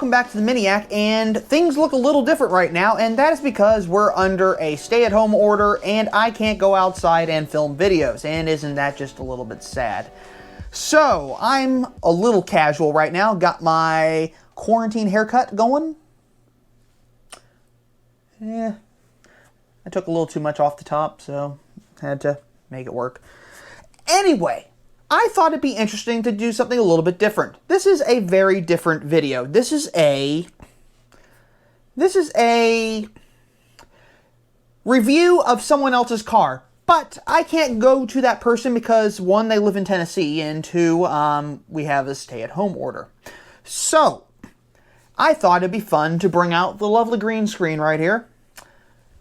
welcome back to the Miniac, and things look a little different right now, and that is because we're under a stay-at-home order and I can't go outside and film videos, and isn't that just a little bit sad? So, I'm a little casual right now, got my quarantine haircut going. Yeah, I took a little too much off the top, so had to make it work. Anyway, I thought it'd be interesting to do something a little bit different. This is a very different video. This is a review of someone else's car. But I can't go to that person because, one, they live in Tennessee, and two, we have a stay-at-home order. So, I thought it'd be fun to bring out the lovely green screen right here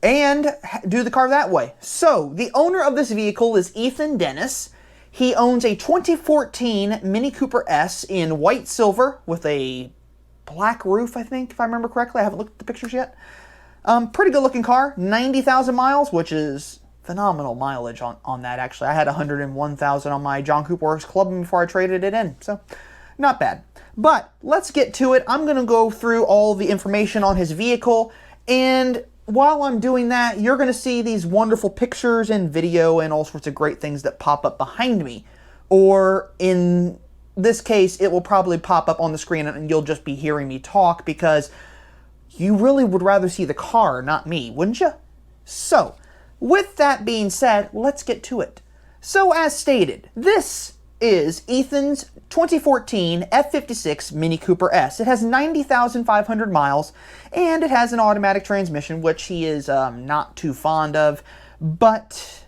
and do the car that way. So, the owner of this vehicle is Ethan Dennis. He owns a 2014 Mini Cooper S in white silver with a black roof, I think, if I remember correctly. I haven't looked at the pictures yet. Pretty good looking car, 90,000 miles, which is phenomenal mileage on that, actually. I had 101,000 on my John Cooper Works Club before I traded it in, so not bad. But let's get to it. I'm going to go through all the information on his vehicle, and while I'm doing that, you're going to see these wonderful pictures and video and all sorts of great things that pop up behind me. Or in this case, it will probably pop up on the screen and you'll just be hearing me talk because you really would rather see the car, not me, wouldn't you? So, with that being said, let's get to it. So, as stated, this is Ethan's 2014 F56 Mini Cooper S. It has 90,500 miles, and it has an automatic transmission, which he is not too fond of, but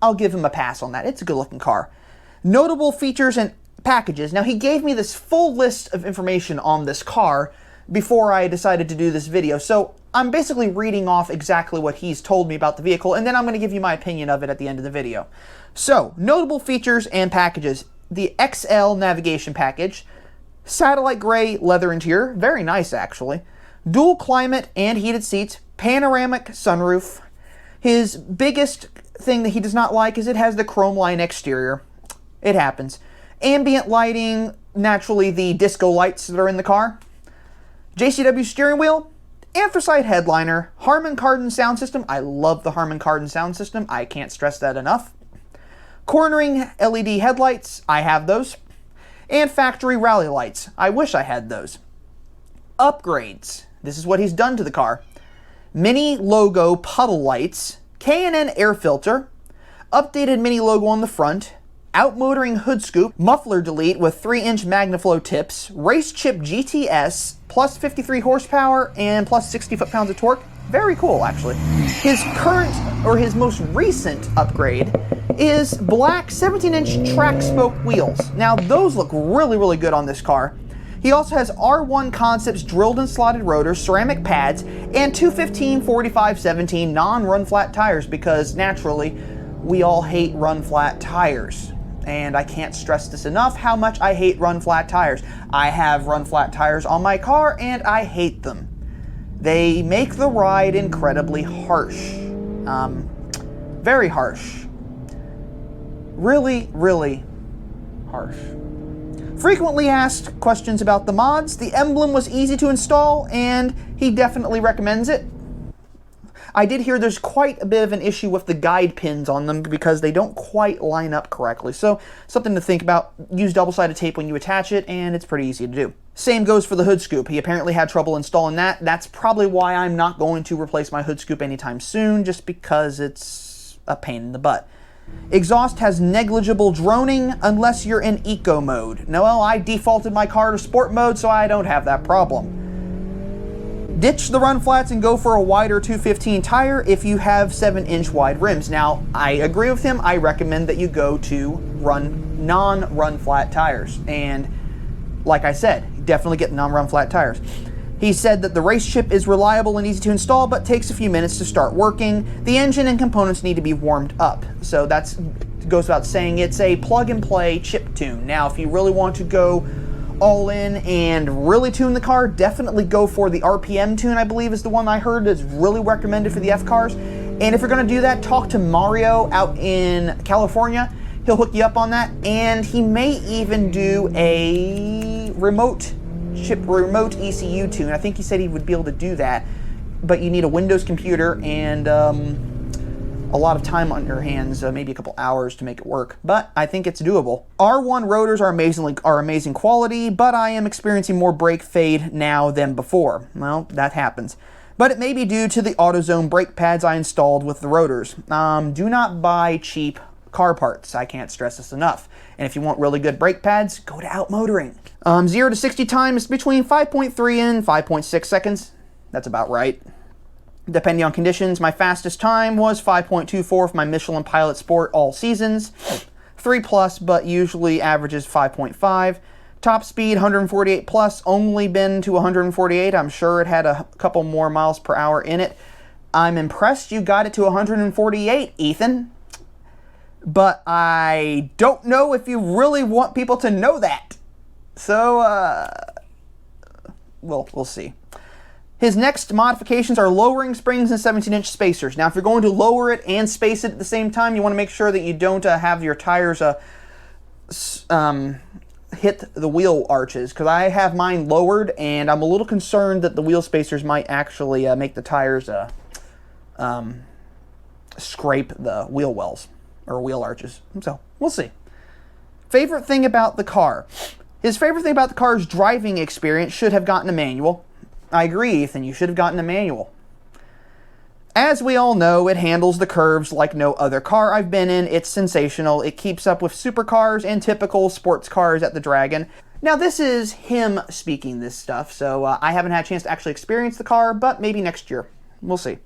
I'll give him a pass on that. It's a good-looking car. Notable features and packages. Now, he gave me this full list of information on this car before I decided to do this video, so I'm basically reading off exactly what he's told me about the vehicle, and then I'm going to give you my opinion of it at the end of the video. So, notable features and packages. The XL navigation package, satellite gray leather interior, very nice actually, dual climate and heated seats, panoramic sunroof. His biggest thing that he does not like is it has the chrome line exterior. It happens. Ambient lighting, naturally the disco lights that are in the car. JCW steering wheel, anthracite headliner, Harman Kardon sound system. I love the Harman Kardon sound system. I can't stress that enough. Cornering LED headlights, I have those. And factory rally lights, I wish I had those. Upgrades, this is what he's done to the car. Mini logo puddle lights, K&N air filter, updated Mini logo on the front, outmotoring hood scoop, muffler delete with 3-inch MagnaFlow tips, race chip GTS, plus 53 horsepower and plus 60 foot-pounds of torque. Very cool, actually. His current, or his most recent upgrade is black 17-inch track spoke wheels. Now, those look really, really good on this car. He also has R1 Concepts drilled and slotted rotors, ceramic pads, and 215/45/17 non-run flat tires because, naturally, we all hate run flat tires. And I can't stress this enough how much I hate run flat tires. I have run flat tires on my car and I hate them. They make the ride incredibly harsh. Very harsh. Really, really harsh. Frequently asked questions about the mods. The emblem was easy to install and he definitely recommends it. I did hear there's quite a bit of an issue with the guide pins on them because they don't quite line up correctly. So, something to think about. Use double-sided tape when you attach it, and it's pretty easy to do. Same goes for the hood scoop. He apparently had trouble installing that. That's probably why I'm not going to replace my hood scoop anytime soon, just because it's a pain in the butt. Exhaust has negligible droning unless you're in eco mode. Now, well, I defaulted my car to sport mode, so I don't have that problem. Ditch the run flats and go for a wider 215 tire if you have 7-inch wide rims. Now, I agree with him. I recommend that you go to non-run flat tires. And like I said, definitely get non-run flat tires. He said that the race chip is reliable and easy to install, but takes a few minutes to start working. The engine and components need to be warmed up. So that goes without saying, it's a plug-and-play chip tune. Now, if you really want to go all in and really tune the car, definitely go for the RPM tune, I believe is the one I heard is really recommended for the F cars. And if you're going to do that, talk to Mario out in California. He'll hook you up on that, and he may even do a remote chip remote ECU tune. I think he said he would be able to do that, but you need a Windows computer and a lot of time on your hands, maybe a couple hours to make it work, but I think it's doable. R1 rotors are amazing quality, but I am experiencing more brake fade now than before. Well, that happens. But it may be due to the AutoZone brake pads I installed with the rotors. Do not buy cheap car parts. I can't stress this enough. And if you want really good brake pads, go to Outmotoring. 0 to 60 time is between 5.3 and 5.6 seconds. That's about right. Depending on conditions, my fastest time was 5.24 for my Michelin Pilot Sport all seasons. 3 plus, but usually averages 5.5. Top speed, 148 plus, only been to 148. I'm sure it had a couple more miles per hour in it. I'm impressed you got it to 148, Ethan. But I don't know if you really want people to know that. So, we'll see. His next modifications are lowering springs and 17-inch spacers. Now, if you're going to lower it and space it at the same time, you want to make sure that you don't have your tires hit the wheel arches, because I have mine lowered, and I'm a little concerned that the wheel spacers might actually make the tires scrape the wheel wells, or wheel arches. So, we'll see. Favorite thing about the car. His favorite thing about the car's driving experience: should have gotten a manual. I agree, Ethan, you should have gotten a manual. As we all know, it handles the curves like no other car I've been in. It's sensational. It keeps up with supercars and typical sports cars at the Dragon. Now, this is him speaking this stuff, so I haven't had a chance to actually experience the car, but maybe next year. We'll see.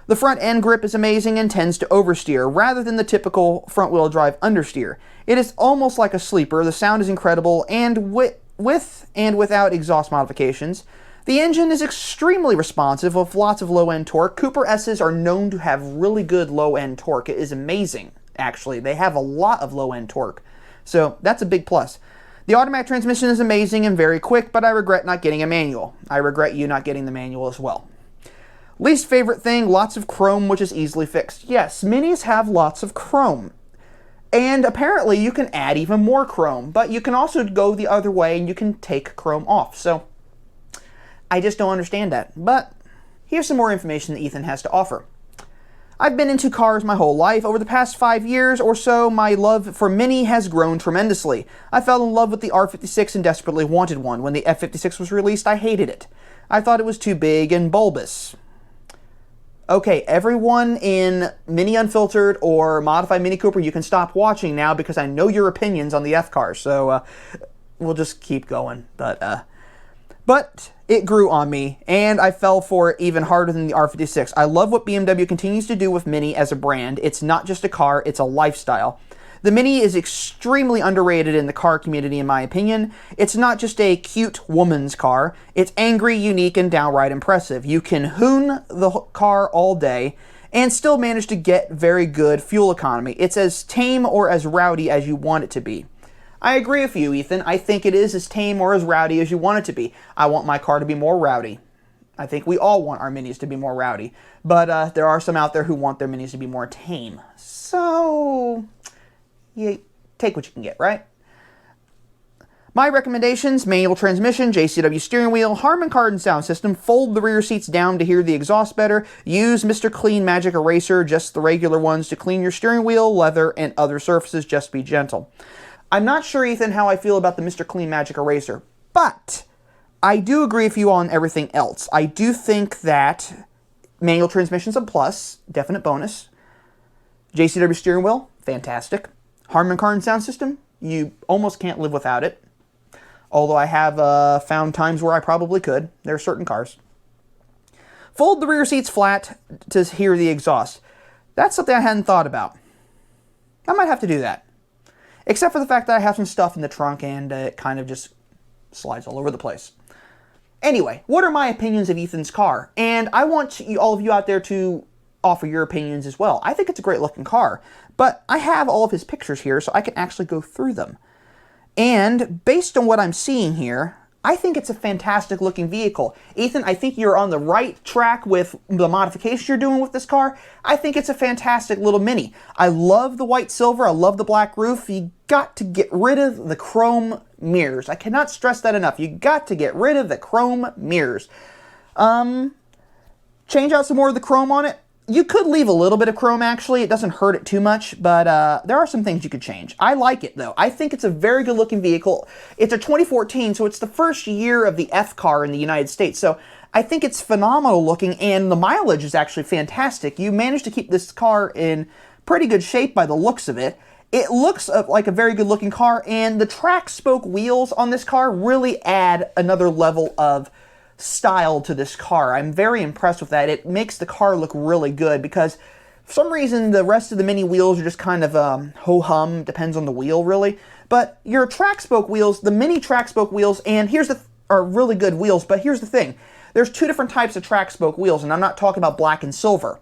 The front end grip is amazing and tends to oversteer, rather than the typical front-wheel drive understeer. It is almost like a sleeper. The sound is incredible, and with and without exhaust modifications. The engine is extremely responsive with lots of low-end torque. Cooper S's are known to have really good low-end torque. It is amazing, actually. They have a lot of low-end torque. So that's a big plus. The automatic transmission is amazing and very quick, but I regret not getting a manual. I regret you not getting the manual as well. Least favorite thing, lots of chrome, which is easily fixed. Yes, Minis have lots of chrome. And apparently you can add even more chrome, but you can also go the other way and you can take chrome off. So I just don't understand that. But here's some more information that Ethan has to offer. I've been into cars my whole life. Over the past 5 years or so, my love for Mini has grown tremendously. I fell in love with the R56 and desperately wanted one. When the F56 was released, I hated it. I thought it was too big and bulbous. Okay, everyone in Mini Unfiltered or Modified Mini Cooper, you can stop watching now because I know your opinions on the F-car, so we'll just keep going. But it grew on me, and I fell for it even harder than the R56. I love what BMW continues to do with Mini as a brand. It's not just a car, it's a lifestyle. The Mini is extremely underrated in the car community, in my opinion. It's not just a cute woman's car. It's angry, unique, and downright impressive. You can hoon the car all day and still manage to get very good fuel economy. It's as tame or as rowdy as you want it to be. I agree with you, Ethan. I think it is as tame or as rowdy as you want it to be. I want my car to be more rowdy. I think we all want our Minis to be more rowdy. But there are some out there who want their Minis to be more tame. So you take what you can get, right? My recommendations: manual transmission, JCW steering wheel, Harman Kardon sound system, fold the rear seats down to hear the exhaust better, use Mr. Clean Magic Eraser, just the regular ones, to clean your steering wheel, leather, and other surfaces. Just be gentle. I'm not sure, Ethan, how I feel about the Mr. Clean Magic Eraser, but I do agree with you on everything else. I do think that manual transmission's a plus, definite bonus. JCW steering wheel, fantastic. Harman Kardon sound system, you almost can't live without it. Although I have found times where I probably could. There are certain cars. Fold the rear seats flat to hear the exhaust. That's something I hadn't thought about. I might have to do that. Except for the fact that I have some stuff in the trunk and it kind of just slides all over the place. Anyway, what are my opinions of Ethan's car? And I want all of you out there to offer your opinions as well. I think it's a great looking car, but I have all of his pictures here so I can actually go through them. And based on what I'm seeing here, I think it's a fantastic looking vehicle. Ethan, I think you're on the right track with the modifications you're doing with this car. I think it's a fantastic little Mini. I love the white silver. I love the black roof. You got to get rid of the chrome mirrors. I cannot stress that enough. You got to get rid of the chrome mirrors. Change out some more of the chrome on it. You could leave a little bit of chrome, actually. It doesn't hurt it too much, but there are some things you could change. I like it, though. I think it's a very good-looking vehicle. It's a 2014, so it's the first year of the F car in the United States, so I think it's phenomenal looking, and the mileage is actually fantastic. You managed to keep this car in pretty good shape by the looks of it. It looks like a very good-looking car, and the track spoke wheels on this car really add another level of style to this car. I'm very impressed with that. It makes the car look really good because for some reason the rest of the Mini wheels are just kind of ho-hum, depends on the wheel really. But your track spoke wheels, the Mini track spoke wheels, and are really good wheels, but here's the thing. There's two different types of track spoke wheels, and I'm not talking about black and silver.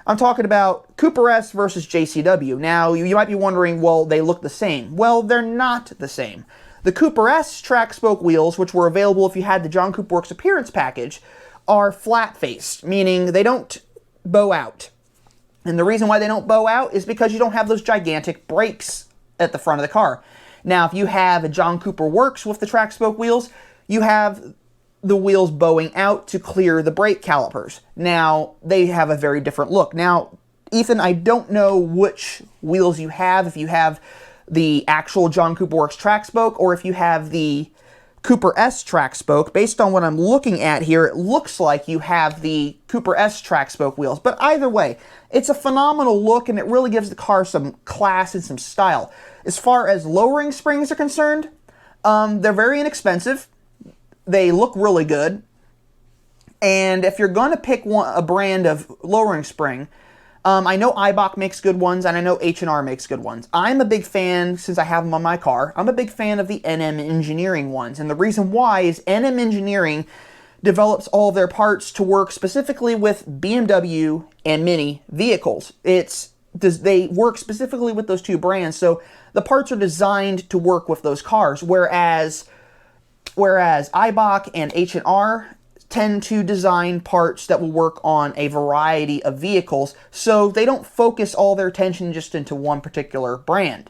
I'm talking about Cooper S versus JCW. Now, you might be wondering, well, they look the same. Well, they're not the same. The Cooper S track spoke wheels, which were available if you had the John Cooper Works Appearance Package, are flat-faced, meaning they don't bow out. And the reason why they don't bow out is because you don't have those gigantic brakes at the front of the car. Now, if you have a John Cooper Works with the track spoke wheels, you have the wheels bowing out to clear the brake calipers. Now, they have a very different look. Now, Ethan, I don't know which wheels you have, if you have the actual John Cooper Works track spoke, or if you have the Cooper S track spoke. Based on what I'm looking at here, it looks like you have the Cooper S track spoke wheels. But either way, it's a phenomenal look, and it really gives the car some class and some style. As far as lowering springs are concerned, they're very inexpensive. They look really good. And if you're going to pick a brand of lowering spring, I know Eibach makes good ones, and I know H&R makes good ones. I'm a big fan, since I have them on my car, I'm a big fan of the NM Engineering ones. And the reason why is NM Engineering develops all their parts to work specifically with BMW and Mini vehicles. They work specifically with those two brands, so the parts are designed to work with those cars, whereas Eibach and H&R tend to design parts that will work on a variety of vehicles, so they don't focus all their attention just into one particular brand.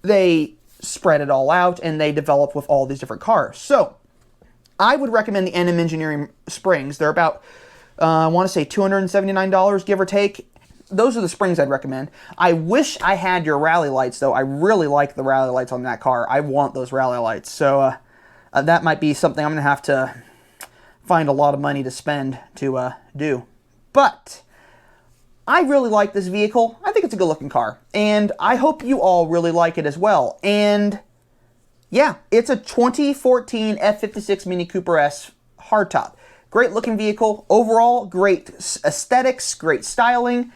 They spread it all out, and they develop with all these different cars. So, I would recommend the NM Engineering springs. They're about, I want to say $279, give or take. Those are the springs I'd recommend. I wish I had your rally lights, though. I really like the rally lights on that car. I want those rally lights, so that might be something I'm going to have to find a lot of money to spend to do. But I really like this vehicle. I think it's a good looking car, and I hope you all really like it as well. And yeah, it's a 2014 F56 Mini Cooper S hardtop. Great looking vehicle. Overall, great aesthetics, great styling.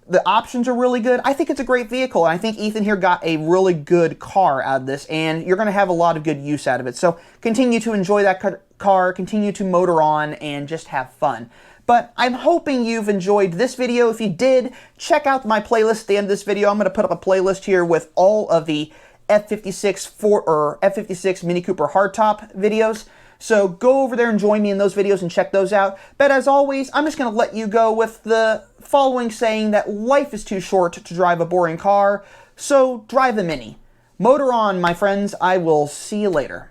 The options are really good. I think it's a great vehicle, and I think Ethan here got a really good car out of this, and you're going to have a lot of good use out of it. So continue to enjoy that car, continue to motor on, and just have fun. But I'm hoping you've enjoyed this video. If you did, check out my playlist at the end of this video. I'm going to put up a playlist here with all of the F56 Mini Cooper hardtop videos. So go over there and join me in those videos and check those out. But as always, I'm just going to let you go with the following saying that life is too short to drive a boring car, so drive a Mini. Motor on, my friends. I will see you later.